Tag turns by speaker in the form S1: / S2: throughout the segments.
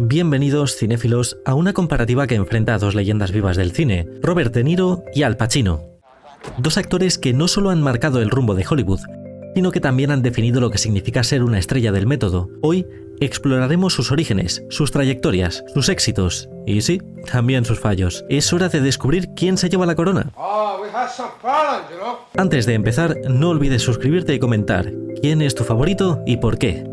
S1: Bienvenidos, cinéfilos, a una comparativa que enfrenta a dos leyendas vivas del cine, Robert De Niro y Al Pacino. Dos actores que no solo han marcado el rumbo de Hollywood, sino que también han definido lo que significa ser una estrella del método. Hoy exploraremos sus orígenes, sus trayectorias, sus éxitos y sí, también sus fallos. Es hora de descubrir quién se lleva la corona. Antes de empezar, no olvides suscribirte y comentar quién es tu favorito y por qué.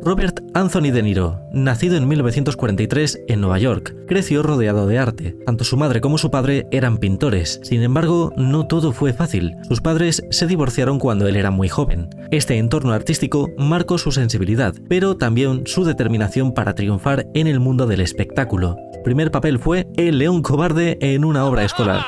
S1: Robert Anthony De Niro, nacido en 1943 en Nueva York, creció rodeado de arte. Tanto su madre como su padre eran pintores. Sin embargo, no todo fue fácil. Sus padres se divorciaron cuando él era muy joven. Este entorno artístico marcó su sensibilidad, pero también su determinación para triunfar en el mundo del espectáculo. Su primer papel fue el león cobarde en una obra escolar.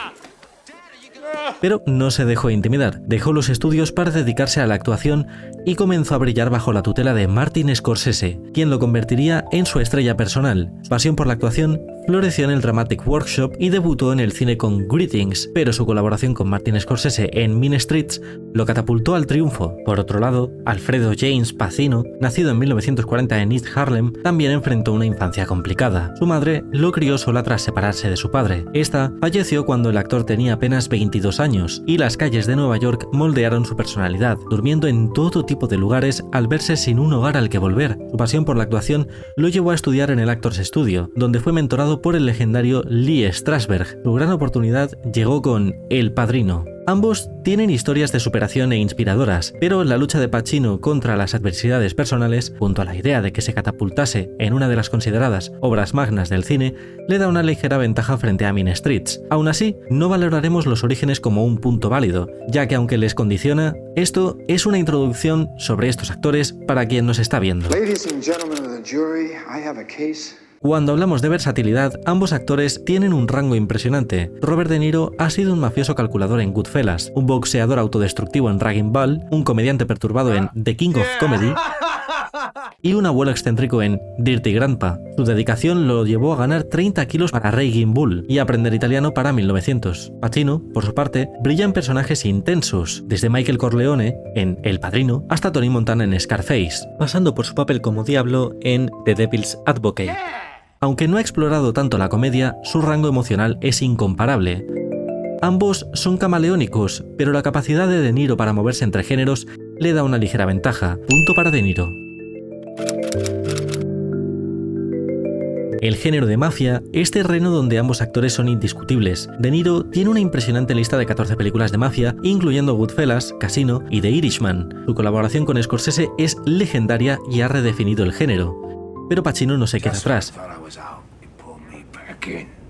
S1: Pero no se dejó intimidar, dejó los estudios para dedicarse a la actuación y comenzó a brillar bajo la tutela de Martin Scorsese, quien lo convertiría en su estrella personal. Su pasión por la actuación floreció en el Dramatic Workshop y debutó en el cine con Greetings, pero su colaboración con Martin Scorsese en Mean Streets lo catapultó al triunfo. Por otro lado, Alfredo James Pacino, nacido en 1940 en East Harlem, también enfrentó una infancia complicada. Su madre lo crió sola tras separarse de su padre. Esta falleció cuando el actor tenía apenas 22 años, y las calles de Nueva York moldearon su personalidad, durmiendo en todo tipo de lugares al verse sin un hogar al que volver. Su pasión por la actuación lo llevó a estudiar en el Actors Studio, donde fue mentorado por el legendario Lee Strasberg. Su gran oportunidad llegó con El Padrino. Ambos tienen historias de superación e inspiradoras, pero la lucha de Pacino contra las adversidades personales, junto a la idea de que se catapultase en una de las consideradas obras magnas del cine, le da una ligera ventaja frente a Mean Streets. Aún así, no valoraremos los orígenes como un punto válido, ya que aunque les condiciona, esto es una introducción sobre estos actores para quien nos está viendo. Cuando hablamos de versatilidad, ambos actores tienen un rango impresionante. Robert De Niro ha sido un mafioso calculador en Goodfellas, un boxeador autodestructivo en Raging Bull, un comediante perturbado en The King of Comedy y un abuelo excéntrico en Dirty Grandpa. Su dedicación lo llevó a ganar 30 kilos para Raging Bull y aprender italiano para 1900. Pacino, por su parte, brilla en personajes intensos, desde Michael Corleone en El Padrino hasta Tony Montana en Scarface, pasando por su papel como Diablo en The Devil's Advocate. Aunque no ha explorado tanto la comedia, su rango emocional es incomparable. Ambos son camaleónicos, pero la capacidad de De Niro para moverse entre géneros le da una ligera ventaja. Punto para De Niro. El género de mafia es terreno donde ambos actores son indiscutibles. De Niro tiene una impresionante lista de 14 películas de mafia, incluyendo Goodfellas, Casino y The Irishman. Su colaboración con Scorsese es legendaria y ha redefinido el género. Pero Pacino no se queda atrás.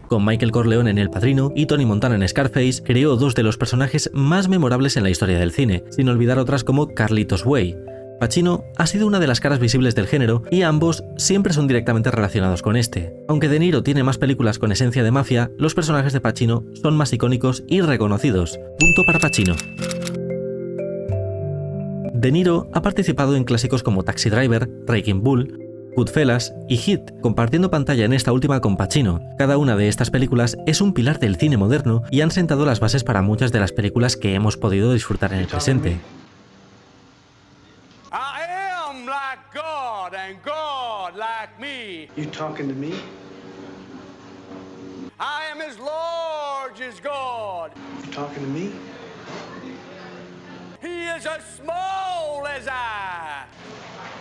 S1: Con Michael Corleone en El Padrino y Tony Montana en Scarface, creó dos de los personajes más memorables en la historia del cine, sin olvidar otras como Carlitos Way. Pacino ha sido una de las caras visibles del género y ambos siempre son directamente relacionados con este. Aunque De Niro tiene más películas con esencia de mafia, los personajes de Pacino son más icónicos y reconocidos. Punto para Pacino. De Niro ha participado en clásicos como Taxi Driver, Raging Bull, Goodfellas y Hit, compartiendo pantalla en esta última con Pacino. Cada una de estas películas es un pilar del cine moderno y han sentado las bases para muchas de las películas que hemos podido disfrutar en el presente.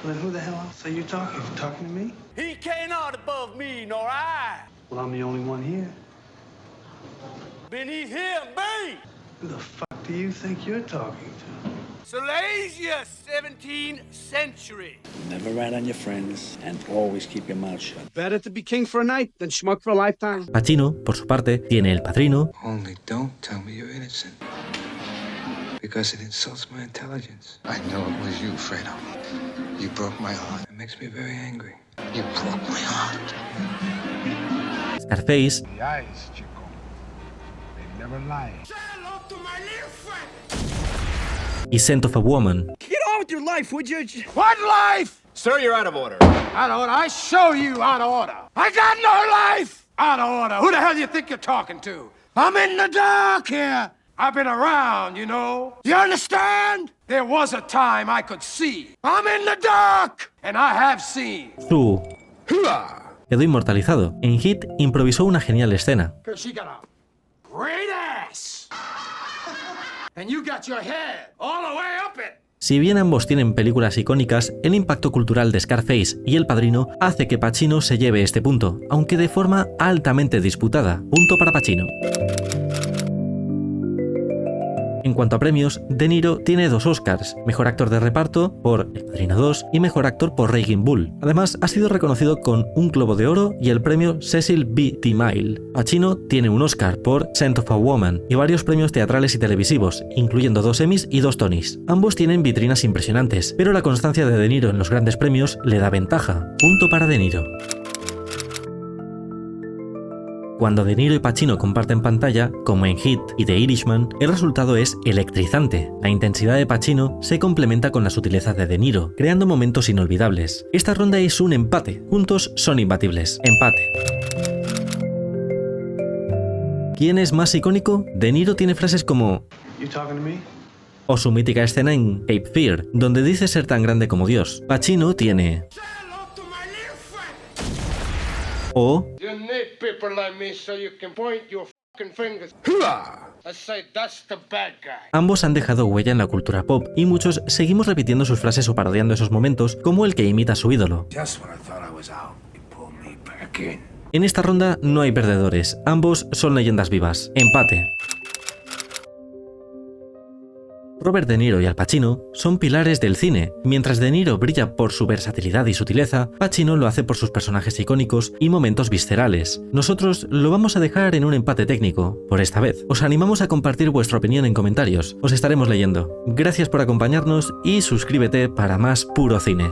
S2: Well, who the hell else are you talking? You talking to me?
S3: He cannot above me, nor I.
S2: Well, I'm the only one here.
S3: Beneath him, me!
S2: Who the fuck do you think you're talking to?
S3: Silesia, 17th century.
S4: Never rat on your friends and always keep your mouth shut.
S5: Better to be king for a night than schmuck for a lifetime.
S1: Pacino, por su parte, tiene El Padrino.
S6: Only don't tell me you're innocent. Because it insults my intelligence.
S7: I know it was you, Fredo. You broke my heart.
S6: It makes me very angry.
S7: You broke my heart.
S1: Scarface.
S8: The eyes, Chico. They never lie.
S3: Say hello to my little friend.
S1: Y Scent of a Woman.
S5: Get on with your life, would you?
S8: What life?
S3: Sir, you're out of order.
S8: Out of order. I show you out of order. I got no life. Out of order. Who the hell do you think you're talking to? I'm in the dark here. I've been around, you know. You understand? There was a time I could see. I'm in the dark, and I have seen.
S1: Su quedó inmortalizado. En Hit improvisó una genial escena.
S8: Cause she got a great ass. And you got your head all the way up it.
S1: Si bien ambos tienen películas icónicas, el impacto cultural de Scarface y El Padrino hace que Pacino se lleve este punto, aunque de forma altamente disputada. Punto para Pacino. En cuanto a premios, De Niro tiene 2 Oscars, Mejor Actor de Reparto por El Padrino 2 y Mejor Actor por Raging Bull. Además, ha sido reconocido con un Globo de Oro y el premio Cecil B. DeMille. Pacino tiene un Oscar por Scent of a Woman y varios premios teatrales y televisivos, incluyendo 2 Emmys y 2 Tonys. Ambos tienen vitrinas impresionantes, pero la constancia de De Niro en los grandes premios le da ventaja. Punto para De Niro. Cuando De Niro y Pacino comparten pantalla, como en Hit y The Irishman, el resultado es electrizante. La intensidad de Pacino se complementa con la sutileza de De Niro, creando momentos inolvidables. Esta ronda es un empate. Juntos son imbatibles. Empate. ¿Quién es más icónico? De Niro tiene frases como
S2: You talking to me?
S1: o su mítica escena en Cape Fear, donde dice ser tan grande como Dios. Pacino tiene o
S8: You need people like me so you can point your fucking fingers. I say that's the bad guy.
S1: ambos han dejado huella en la cultura pop y muchos seguimos repitiendo sus frases o parodiando esos momentos, como el que imita a su ídolo.
S6: Just when I thought I was out, you pulled me back in.
S1: En esta ronda no hay perdedores, ambos son leyendas vivas. Empate. Robert De Niro y Al Pacino son pilares del cine. Mientras De Niro brilla por su versatilidad y sutileza, Pacino lo hace por sus personajes icónicos y momentos viscerales. Nosotros lo vamos a dejar en un empate técnico, por esta vez. Os animamos a compartir vuestra opinión en comentarios, os estaremos leyendo. Gracias por acompañarnos y suscríbete para más puro cine.